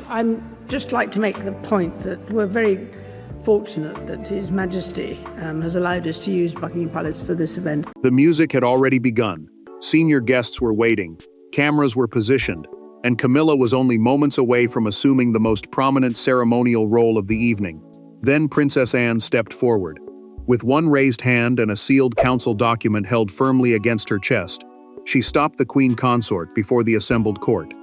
I'd just like to make the point that we're very fortunate that His Majesty has allowed us to use Buckingham Palace for this event. The music had already begun. Senior guests were waiting, cameras were positioned, and Camilla was only moments away from assuming the most prominent ceremonial role of the evening. Then Princess Anne stepped forward. With one raised hand and a sealed council document held firmly against her chest, she stopped the Queen Consort before the assembled court.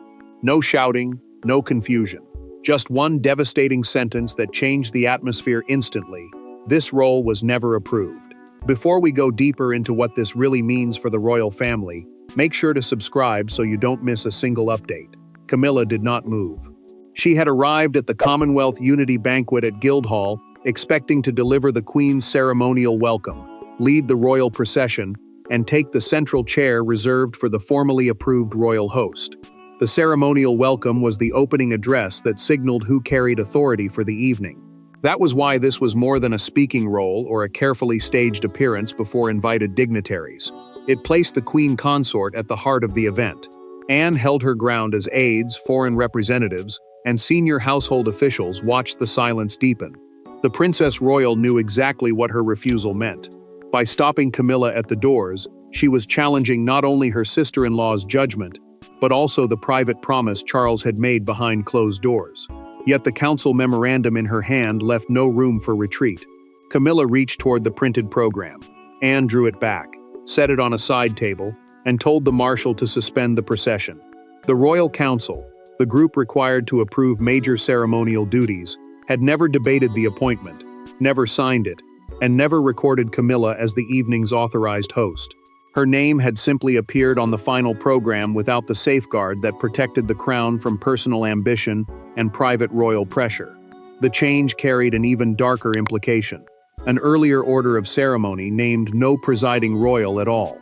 No shouting, no confusion. Just one devastating sentence that changed the atmosphere instantly. This role was never approved. Before we go deeper into what this really means for the royal family, make sure to subscribe so you don't miss a single update. Camilla did not move. She had arrived at the Commonwealth Unity Banquet at Guildhall, expecting to deliver the Queen's ceremonial welcome, lead the royal procession, and take the central chair reserved for the formally approved royal host. The ceremonial welcome was the opening address that signaled who carried authority for the evening. That was why this was more than a speaking role or a carefully staged appearance before invited dignitaries. It placed the Queen Consort at the heart of the event. Anne held her ground as aides, foreign representatives, and senior household officials watched the silence deepen. The Princess Royal knew exactly what her refusal meant. By stopping Camilla at the doors, she was challenging not only her sister-in-law's judgment, but also the private promise Charles had made behind closed doors. Yet the council memorandum in her hand left no room for retreat. Camilla reached toward the printed program. Anne drew it back, set it on a side table, and told the marshal to suspend the procession. The Royal Council, the group required to approve major ceremonial duties, had never debated the appointment, never signed it, and never recorded Camilla as the evening's authorized host. Her name had simply appeared on the final program without the safeguard that protected the crown from personal ambition and private royal pressure. The change carried an even darker implication. An earlier order of ceremony named no presiding royal at all.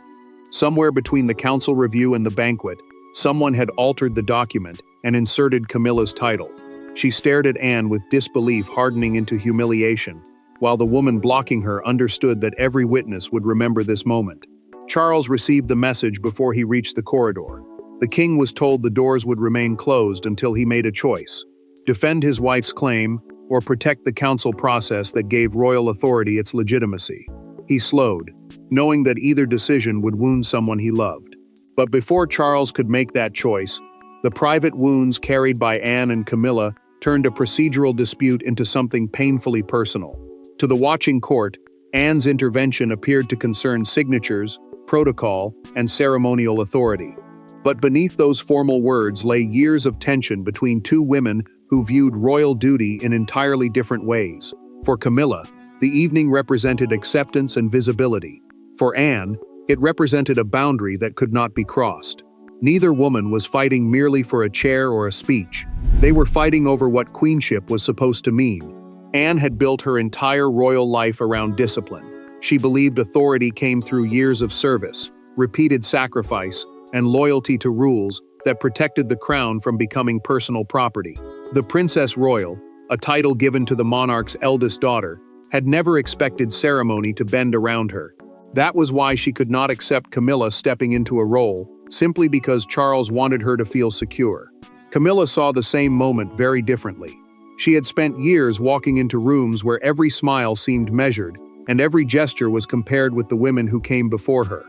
Somewhere between the council review and the banquet, someone had altered the document and inserted Camilla's title. She stared at Anne with disbelief hardening into humiliation, while the woman blocking her understood that every witness would remember this moment. Charles received the message before he reached the corridor. The king was told the doors would remain closed until he made a choice: defend his wife's claim or protect the council process that gave royal authority its legitimacy. He slowed, knowing that either decision would wound someone he loved. But before Charles could make that choice, the private wounds carried by Anne and Camilla turned a procedural dispute into something painfully personal. To the watching court, Anne's intervention appeared to concern signatures, protocol, and ceremonial authority. But beneath those formal words lay years of tension between two women who viewed royal duty in entirely different ways. For Camilla, the evening represented acceptance and visibility. For Anne, it represented a boundary that could not be crossed. Neither woman was fighting merely for a chair or a speech. They were fighting over what queenship was supposed to mean. Anne had built her entire royal life around discipline. She believed authority came through years of service, repeated sacrifice, and loyalty to rules that protected the crown from becoming personal property. The Princess Royal, a title given to the monarch's eldest daughter, had never expected ceremony to bend around her. That was why she could not accept Camilla stepping into a role, simply because Charles wanted her to feel secure. Camilla saw the same moment very differently. She had spent years walking into rooms where every smile seemed measured, and every gesture was compared with the women who came before her.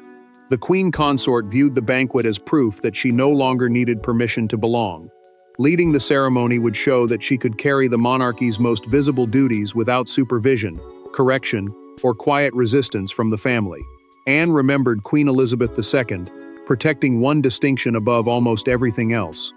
The Queen Consort viewed the banquet as proof that she no longer needed permission to belong. Leading the ceremony would show that she could carry the monarchy's most visible duties without supervision, correction, or quiet resistance from the family. Anne remembered Queen Elizabeth II, protecting one distinction above almost everything else.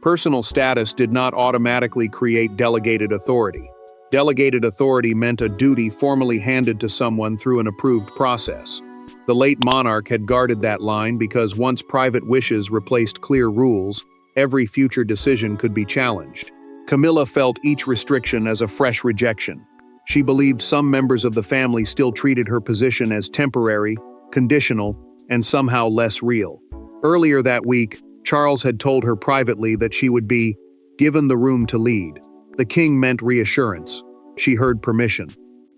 Personal status did not automatically create delegated authority. Delegated authority meant a duty formally handed to someone through an approved process. The late monarch had guarded that line because once private wishes replaced clear rules, every future decision could be challenged. Camilla felt each restriction as a fresh rejection. She believed some members of the family still treated her position as temporary, conditional, and somehow less real. Earlier that week, Charles had told her privately that she would be given the room to lead. The king meant reassurance. She heard permission.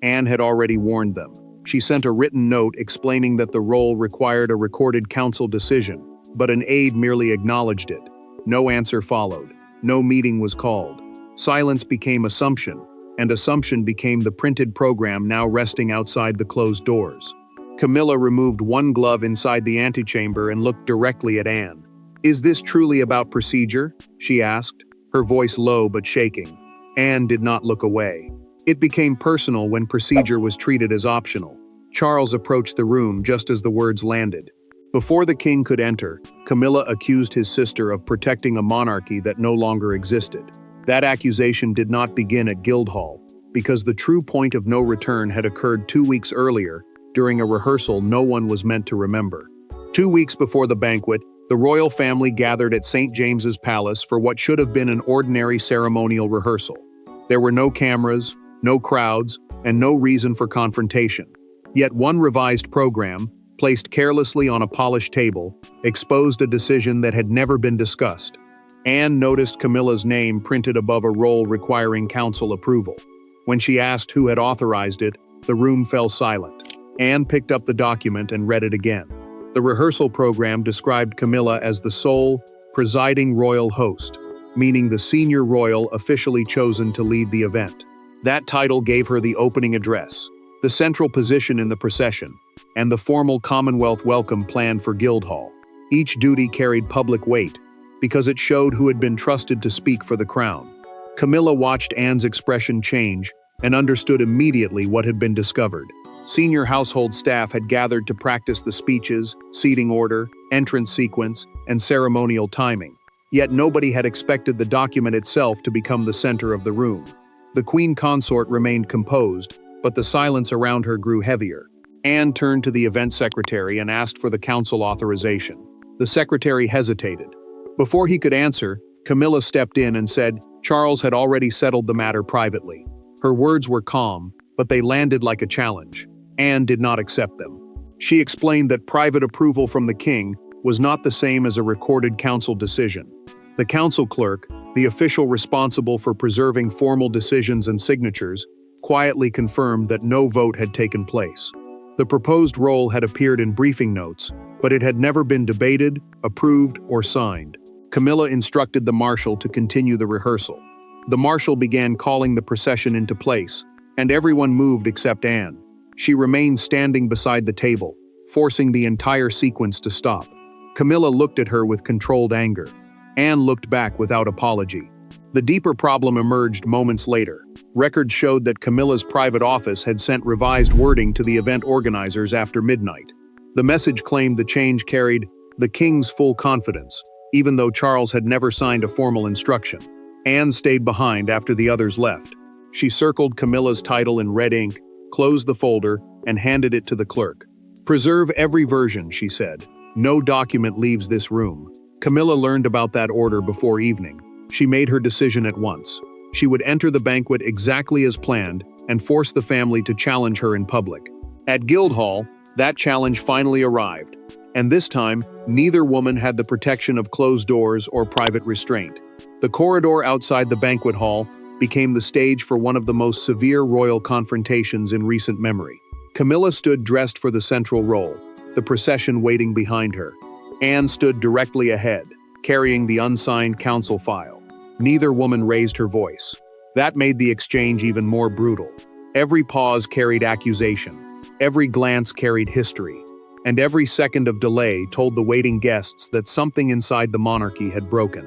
Anne had already warned them. She sent a written note explaining that the role required a recorded council decision, but an aide merely acknowledged it. No answer followed. No meeting was called. Silence became assumption, and assumption became the printed program now resting outside the closed doors. Camilla removed one glove inside the antechamber and looked directly at Anne. "Is this truly about procedure?" she asked, her voice low but shaking. Anne did not look away. It became personal when procedure was treated as optional. Charles approached the room just as the words landed. Before the king could enter, Camilla accused his sister of protecting a monarchy that no longer existed. That accusation did not begin at Guildhall, because the true point of no return had occurred 2 weeks earlier, during a rehearsal no one was meant to remember. 2 weeks before the banquet, the royal family gathered at St. James's Palace for what should have been an ordinary ceremonial rehearsal. There were no cameras, no crowds, and no reason for confrontation. Yet one revised program, placed carelessly on a polished table, exposed a decision that had never been discussed. Anne noticed Camilla's name printed above a roll requiring council approval. When she asked who had authorized it, the room fell silent. Anne picked up the document and read it again. The rehearsal program described Camilla as the sole, presiding royal host, meaning the senior royal officially chosen to lead the event. That title gave her the opening address, the central position in the procession, and the formal Commonwealth welcome planned for Guildhall. Each duty carried public weight, because it showed who had been trusted to speak for the crown. Camilla watched Anne's expression change and understood immediately what had been discovered. Senior household staff had gathered to practice the speeches, seating order, entrance sequence, and ceremonial timing. Yet nobody had expected the document itself to become the center of the room. The Queen Consort remained composed, but the silence around her grew heavier. Anne turned to the event secretary and asked for the council authorization. The secretary hesitated. Before he could answer, Camilla stepped in and said Charles had already settled the matter privately. Her words were calm, but they landed like a challenge. Anne did not accept them. She explained that private approval from the king was not the same as a recorded council decision. The council clerk, the official responsible for preserving formal decisions and signatures, quietly confirmed that no vote had taken place. The proposed roll had appeared in briefing notes, but it had never been debated, approved, or signed. Camilla instructed the marshal to continue the rehearsal. The marshal began calling the procession into place, and everyone moved except Anne. She remained standing beside the table, forcing the entire sequence to stop. Camilla looked at her with controlled anger. Anne looked back without apology. The deeper problem emerged moments later. Records showed that Camilla's private office had sent revised wording to the event organizers after midnight. The message claimed the change carried the king's full confidence, even though Charles had never signed a formal instruction. Anne stayed behind after the others left. She circled Camilla's title in red ink, closed the folder, and handed it to the clerk. "Preserve every version," she said. "No document leaves this room." Camilla learned about that order before evening. She made her decision at once. She would enter the banquet exactly as planned and force the family to challenge her in public. At Guildhall, that challenge finally arrived. And this time, neither woman had the protection of closed doors or private restraint. The corridor outside the banquet hall became the stage for one of the most severe royal confrontations in recent memory. Camilla stood dressed for the central role, the procession waiting behind her. Anne stood directly ahead, carrying the unsigned council file. Neither woman raised her voice. That made the exchange even more brutal. Every pause carried accusation. Every glance carried history. And every second of delay told the waiting guests that something inside the monarchy had broken.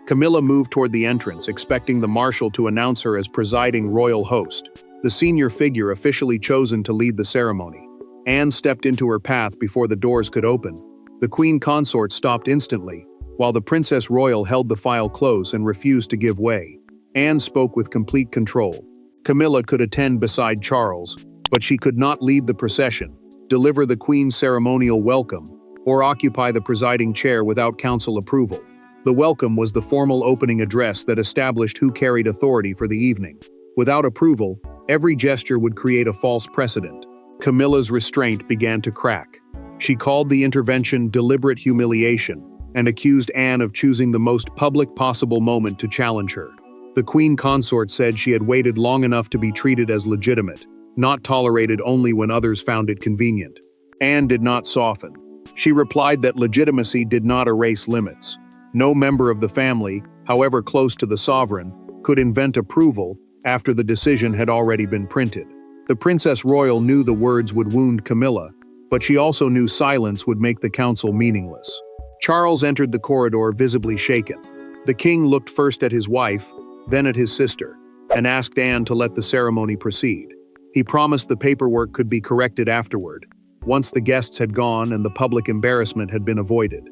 Camilla moved toward the entrance, expecting the marshal to announce her as presiding royal host, the senior figure officially chosen to lead the ceremony. Anne stepped into her path before the doors could open. The Queen Consort stopped instantly, while the Princess Royal held the file close and refused to give way. Anne spoke with complete control. Camilla could attend beside Charles, but she could not lead the procession, deliver the Queen's ceremonial welcome, or occupy the presiding chair without council approval. The welcome was the formal opening address that established who carried authority for the evening. Without approval, every gesture would create a false precedent. Camilla's restraint began to crack. She called the intervention deliberate humiliation and accused Anne of choosing the most public possible moment to challenge her. The Queen Consort said she had waited long enough to be treated as legitimate, not tolerated only when others found it convenient. Anne did not soften. She replied that legitimacy did not erase limits. No member of the family, however close to the sovereign, could invent approval after the decision had already been printed. The Princess Royal knew the words would wound Camilla, but she also knew silence would make the council meaningless. Charles entered the corridor visibly shaken. The king looked first at his wife, then at his sister, and asked Anne to let the ceremony proceed. He promised the paperwork could be corrected afterward, once the guests had gone and the public embarrassment had been avoided.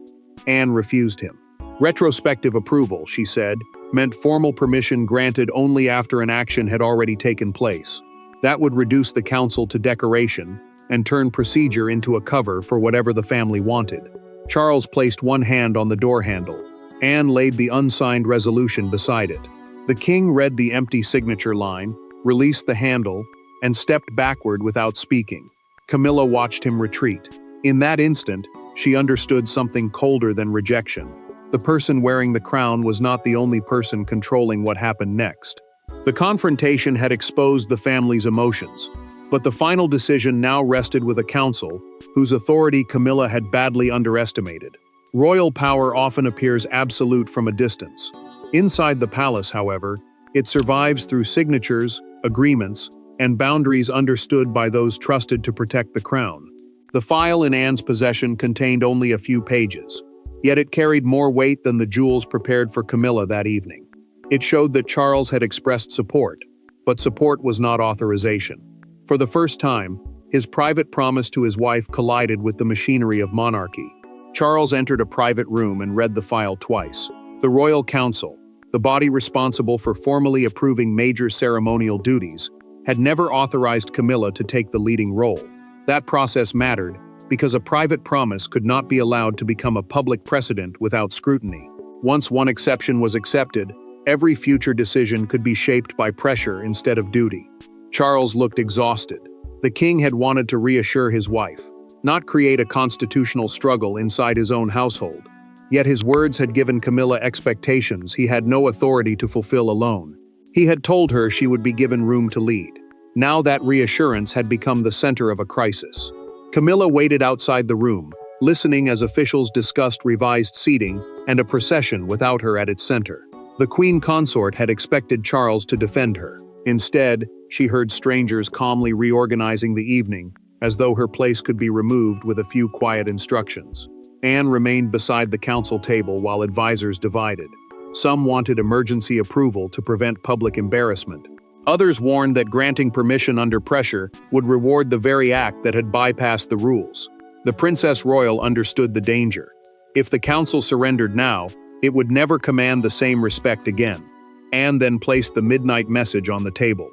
Anne refused him. Retrospective approval, she said, meant formal permission granted only after an action had already taken place. That would reduce the council to decoration and turn procedure into a cover for whatever the family wanted. Charles placed one hand on the door handle. Anne laid the unsigned resolution beside it. The king read the empty signature line, released the handle, and stepped backward without speaking. Camilla watched him retreat. In that instant, she understood something colder than rejection. The person wearing the crown was not the only person controlling what happened next. The confrontation had exposed the family's emotions, but the final decision now rested with a council whose authority Camilla had badly underestimated. Royal power often appears absolute from a distance. Inside the palace, however, it survives through signatures, agreements, and boundaries understood by those trusted to protect the crown. The file in Anne's possession contained only a few pages, yet it carried more weight than the jewels prepared for Camilla that evening. It showed that Charles had expressed support, but support was not authorization. For the first time, his private promise to his wife collided with the machinery of monarchy. Charles entered a private room and read the file twice. The Royal Council, the body responsible for formally approving major ceremonial duties, had never authorized Camilla to take the leading role. That process mattered because a private promise could not be allowed to become a public precedent without scrutiny. Once one exception was accepted, every future decision could be shaped by pressure instead of duty. Charles looked exhausted. The king had wanted to reassure his wife, not create a constitutional struggle inside his own household. Yet his words had given Camilla expectations he had no authority to fulfill alone. He had told her she would be given room to lead. Now that reassurance had become the center of a crisis. Camilla waited outside the room, listening as officials discussed revised seating and a procession without her at its center. The Queen Consort had expected Charles to defend her. Instead, she heard strangers calmly reorganizing the evening, as though her place could be removed with a few quiet instructions. Anne remained beside the council table while advisors divided. Some wanted emergency approval to prevent public embarrassment. Others warned that granting permission under pressure would reward the very act that had bypassed the rules. The Princess Royal understood the danger. If the council surrendered now, it would never command the same respect again. Anne then placed the midnight message on the table.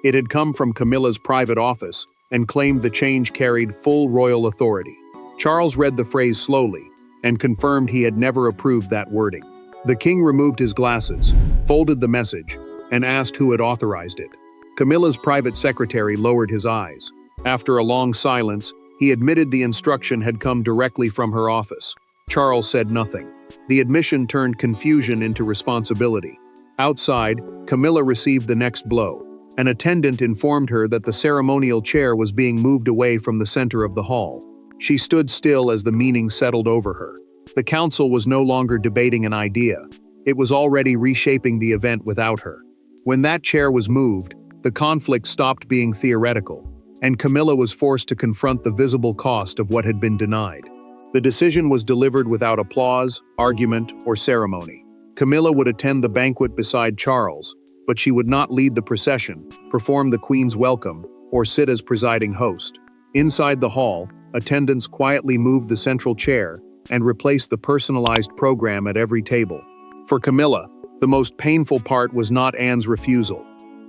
It had come from Camilla's private office and claimed the change carried full royal authority. Charles read the phrase slowly and confirmed he had never approved that wording. The king removed his glasses, folded the message, and asked who had authorized it. Camilla's private secretary lowered his eyes. After a long silence, he admitted the instruction had come directly from her office. Charles said nothing. The admission turned confusion into responsibility. Outside, Camilla received the next blow. An attendant informed her that the ceremonial chair was being moved away from the center of the hall. She stood still as the meaning settled over her. The council was no longer debating an idea. It was already reshaping the event without her. When that chair was moved, the conflict stopped being theoretical, and Camilla was forced to confront the visible cost of what had been denied. The decision was delivered without applause, argument, or ceremony. Camilla would attend the banquet beside Charles, but she would not lead the procession, perform the Queen's welcome, or sit as presiding host. Inside the hall, attendants quietly moved the central chair and replaced the personalized program at every table. For Camilla, the most painful part was not Anne's refusal.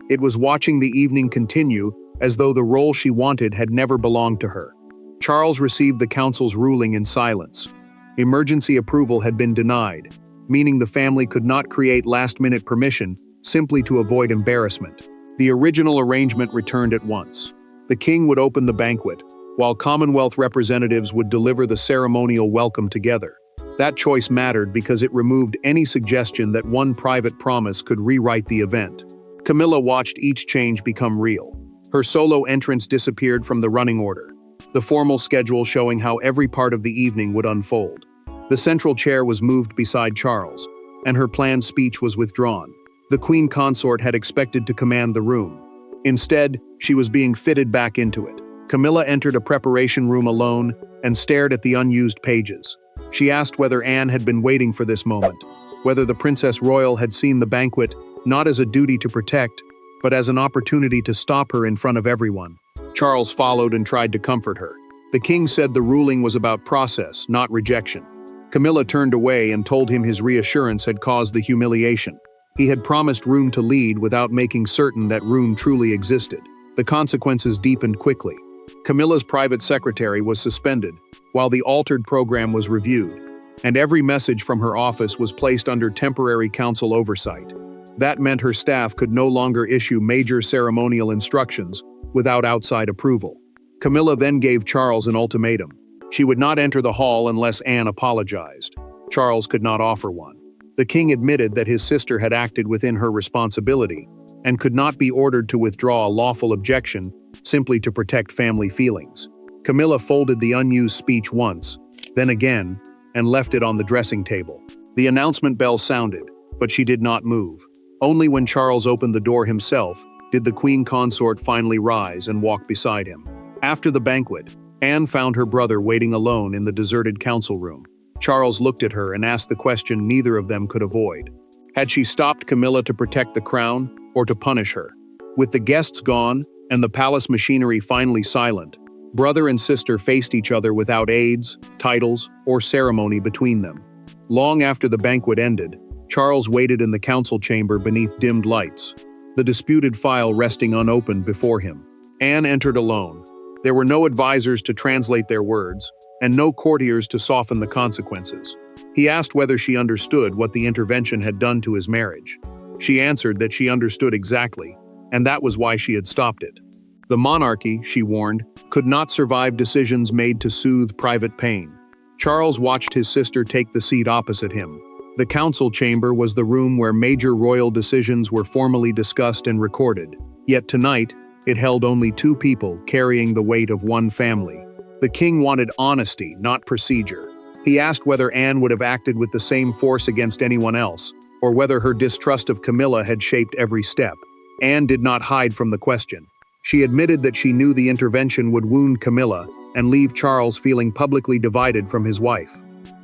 It was watching the evening continue as though the role she wanted had never belonged to her. Charles received the council's ruling in silence. Emergency approval had been denied, meaning the family could not create last-minute permission simply to avoid embarrassment. The original arrangement returned at once. The king would open the banquet, while Commonwealth representatives would deliver the ceremonial welcome together. That choice mattered because it removed any suggestion that one private promise could rewrite the event. Camilla watched each change become real. Her solo entrance disappeared from the running order, the formal schedule showing how every part of the evening would unfold. The central chair was moved beside Charles, and her planned speech was withdrawn. The Queen Consort had expected to command the room. Instead, she was being fitted back into it. Camilla entered a preparation room alone and stared at the unused pages. She asked whether Anne had been waiting for this moment, whether the Princess Royal had seen the banquet not as a duty to protect, but as an opportunity to stop her in front of everyone. Charles followed and tried to comfort her. The king said the ruling was about process, not rejection. Camilla turned away and told him his reassurance had caused the humiliation. He had promised room to lead without making certain that room truly existed. The consequences deepened quickly. Camilla's private secretary was suspended, while the altered program was reviewed, and every message from her office was placed under temporary council oversight. That meant her staff could no longer issue major ceremonial instructions without outside approval. Camilla then gave Charles an ultimatum. She would not enter the hall unless Anne apologized. Charles could not offer one. The king admitted that his sister had acted within her responsibility and could not be ordered to withdraw a lawful objection simply to protect family feelings. Camilla folded the unused speech once, then again, and left it on the dressing table. The announcement bell sounded, but she did not move. Only when Charles opened the door himself did the Queen Consort finally rise and walk beside him. After the banquet, Anne found her brother waiting alone in the deserted council room. Charles looked at her and asked the question neither of them could avoid. Had she stopped Camilla to protect the crown or to punish her? With the guests gone and the palace machinery finally silent, brother and sister faced each other without aids, titles, or ceremony between them. Long after the banquet ended, Charles waited in the council chamber beneath dimmed lights, the disputed file resting unopened before him. Anne entered alone. There were no advisors to translate their words, and no courtiers to soften the consequences. He asked whether she understood what the intervention had done to his marriage. She answered that she understood exactly, and that was why she had stopped it. The monarchy, she warned, could not survive decisions made to soothe private pain. Charles watched his sister take the seat opposite him. The council chamber was the room where major royal decisions were formally discussed and recorded. Yet tonight, it held only two people carrying the weight of one family. The king wanted honesty, not procedure. He asked whether Anne would have acted with the same force against anyone else, or whether her distrust of Camilla had shaped every step. Anne did not hide from the question. She admitted that she knew the intervention would wound Camilla and leave Charles feeling publicly divided from his wife.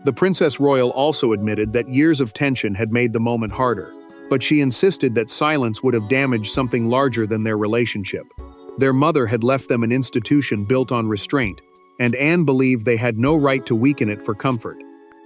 The Princess Royal also admitted that years of tension had made the moment harder, but she insisted that silence would have damaged something larger than their relationship. Their mother had left them an institution built on restraint, and Anne believed they had no right to weaken it for comfort.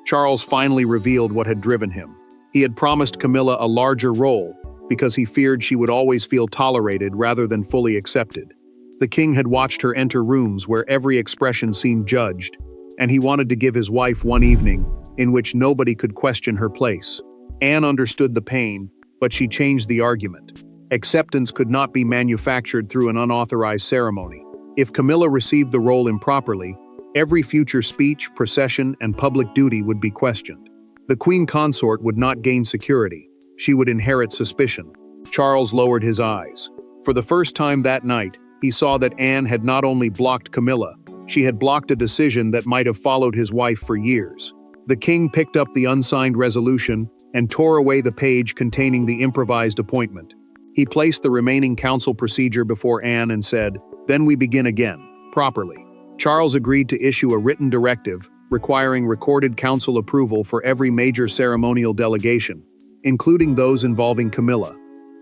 Charles finally revealed what had driven him. He had promised Camilla a larger role because he feared she would always feel tolerated rather than fully accepted. The king had watched her enter rooms where every expression seemed judged, and he wanted to give his wife one evening in which nobody could question her place. Anne understood the pain, but she changed the argument. Acceptance could not be manufactured through an unauthorized ceremony. If Camilla received the role improperly, every future speech, procession, and public duty would be questioned. The Queen Consort would not gain security. She would inherit suspicion. Charles lowered his eyes. For the first time that night, he saw that Anne had not only blocked Camilla, she had blocked a decision that might have followed his wife for years. The king picked up the unsigned resolution and tore away the page containing the improvised appointment. He placed the remaining council procedure before Anne and said, "Then we begin again, properly." Charles agreed to issue a written directive requiring recorded council approval for every major ceremonial delegation, including those involving Camilla.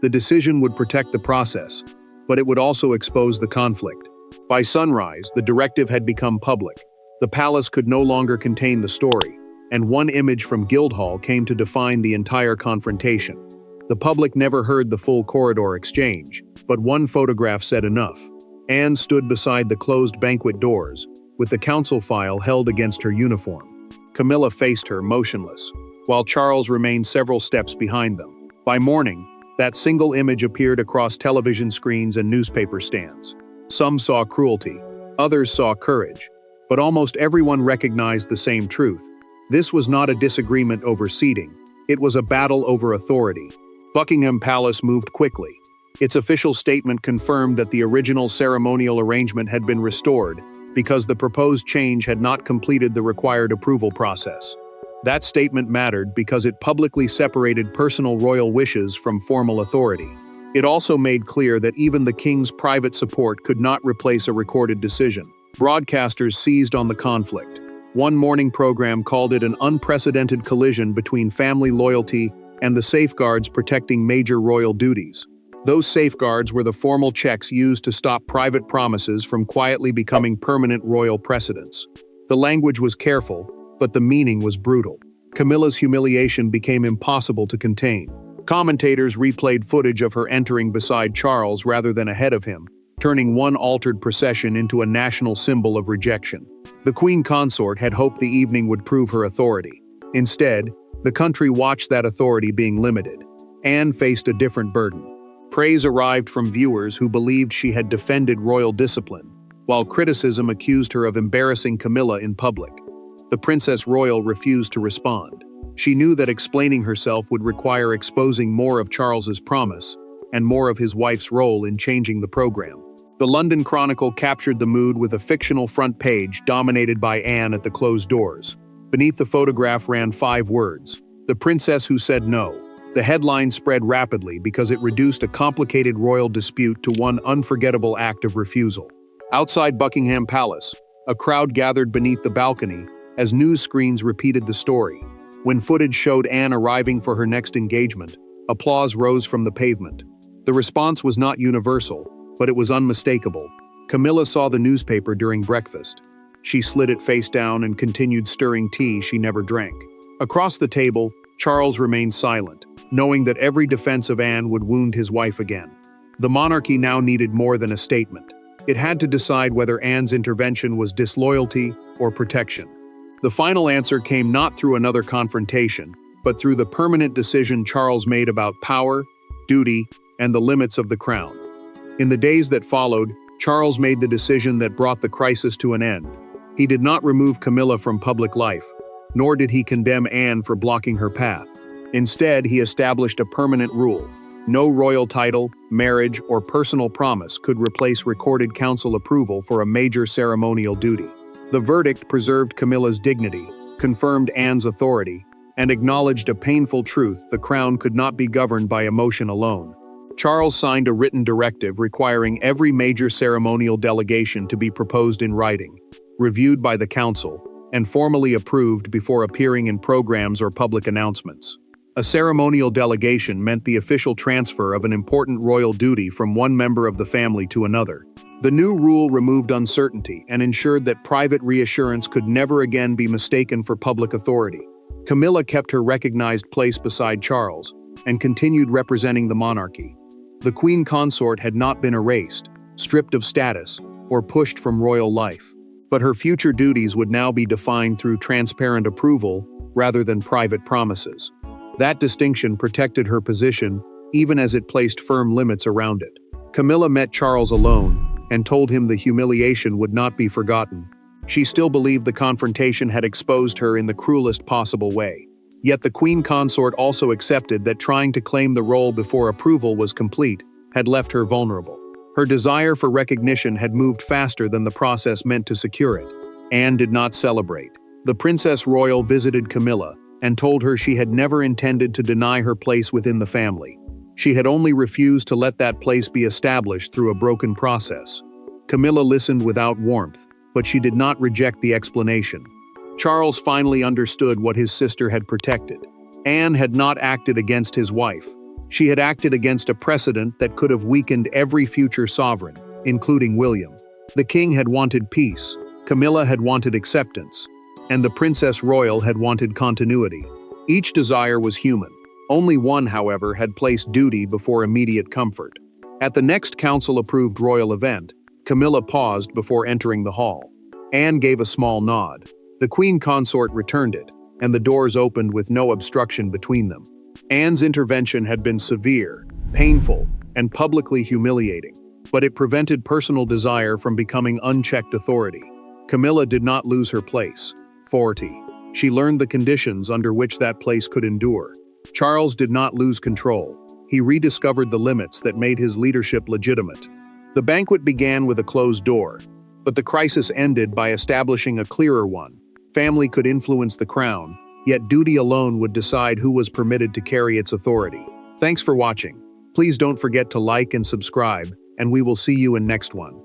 The decision would protect the process, but it would also expose the conflict. By sunrise, the directive had become public. The palace could no longer contain the story, and one image from Guildhall came to define the entire confrontation. The public never heard the full corridor exchange, but one photograph said enough. Anne stood beside the closed banquet doors, with the council file held against her uniform. Camilla faced her, motionless, while Charles remained several steps behind them. By morning, that single image appeared across television screens and newspaper stands. Some saw cruelty, others saw courage, but almost everyone recognized the same truth. This was not a disagreement over seating, it was a battle over authority. Buckingham Palace moved quickly. Its official statement confirmed that the original ceremonial arrangement had been restored because the proposed change had not completed the required approval process. That statement mattered because it publicly separated personal royal wishes from formal authority. It also made clear that even the king's private support could not replace a recorded decision. Broadcasters seized on the conflict. One morning program called it an unprecedented collision between family loyalty and the safeguards protecting major royal duties. Those safeguards were the formal checks used to stop private promises from quietly becoming permanent royal precedents. The language was careful, but the meaning was brutal. Camilla's humiliation became impossible to contain. Commentators replayed footage of her entering beside Charles rather than ahead of him, turning one altered procession into a national symbol of rejection. The Queen Consort had hoped the evening would prove her authority. Instead, the country watched that authority being limited. Anne faced a different burden. Praise arrived from viewers who believed she had defended royal discipline, while criticism accused her of embarrassing Camilla in public. The Princess Royal refused to respond. She knew that explaining herself would require exposing more of Charles's promise and more of his wife's role in changing the program. The London Chronicle captured the mood with a fictional front page dominated by Anne at the closed doors. Beneath the photograph ran 5 words: "The Princess Who Said No." The headline spread rapidly because it reduced a complicated royal dispute to one unforgettable act of refusal. Outside Buckingham Palace, a crowd gathered beneath the balcony as news screens repeated the story. When footage showed Anne arriving for her next engagement, applause rose from the pavement. The response was not universal, but it was unmistakable. Camilla saw the newspaper during breakfast. She slid it face down and continued stirring tea she never drank. Across the table, Charles remained silent, knowing that every defense of Anne would wound his wife again. The monarchy now needed more than a statement. It had to decide whether Anne's intervention was disloyalty or protection. The final answer came not through another confrontation, but through the permanent decision Charles made about power, duty, and the limits of the crown. In the days that followed, Charles made the decision that brought the crisis to an end. He did not remove Camilla from public life, nor did he condemn Anne for blocking her path. Instead, he established a permanent rule. No royal title, marriage, or personal promise could replace recorded council approval for a major ceremonial duty. The verdict preserved Camilla's dignity, confirmed Anne's authority, and acknowledged a painful truth: the crown could not be governed by emotion alone. Charles signed a written directive requiring every major ceremonial delegation to be proposed in writing, reviewed by the council, and formally approved before appearing in programs or public announcements. A ceremonial delegation meant the official transfer of an important royal duty from one member of the family to another. The new rule removed uncertainty and ensured that private reassurance could never again be mistaken for public authority. Camilla kept her recognized place beside Charles and continued representing the monarchy. The Queen Consort had not been erased, stripped of status, or pushed from royal life. But her future duties would now be defined through transparent approval rather than private promises. That distinction protected her position, even as it placed firm limits around it. Camilla met Charles alone and told him the humiliation would not be forgotten. She still believed the confrontation had exposed her in the cruelest possible way. Yet the Queen Consort also accepted that trying to claim the role before approval was complete had left her vulnerable. Her desire for recognition had moved faster than the process meant to secure it. Anne did not celebrate. The Princess Royal visited Camilla and told her she had never intended to deny her place within the family. She had only refused to let that place be established through a broken process. Camilla listened without warmth, but she did not reject the explanation. Charles finally understood what his sister had protected. Anne had not acted against his wife. She had acted against a precedent that could have weakened every future sovereign, including William. The king had wanted peace, Camilla had wanted acceptance, and the Princess Royal had wanted continuity. Each desire was human. Only one, however, had placed duty before immediate comfort. At the next council-approved royal event, Camilla paused before entering the hall. Anne gave a small nod. The Queen Consort returned it, and the doors opened with no obstruction between them. Anne's intervention had been severe, painful, and publicly humiliating, but it prevented personal desire from becoming unchecked authority. Camilla did not lose her place. 40. She learned the conditions under which that place could endure. Charles did not lose control. He rediscovered the limits that made his leadership legitimate. The banquet began with a closed door, but the crisis ended by establishing a clearer one. Family could influence the crown, yet duty alone would decide who was permitted to carry its authority. Thanks for watching. Please don't forget to like and subscribe, and we will see you in next one.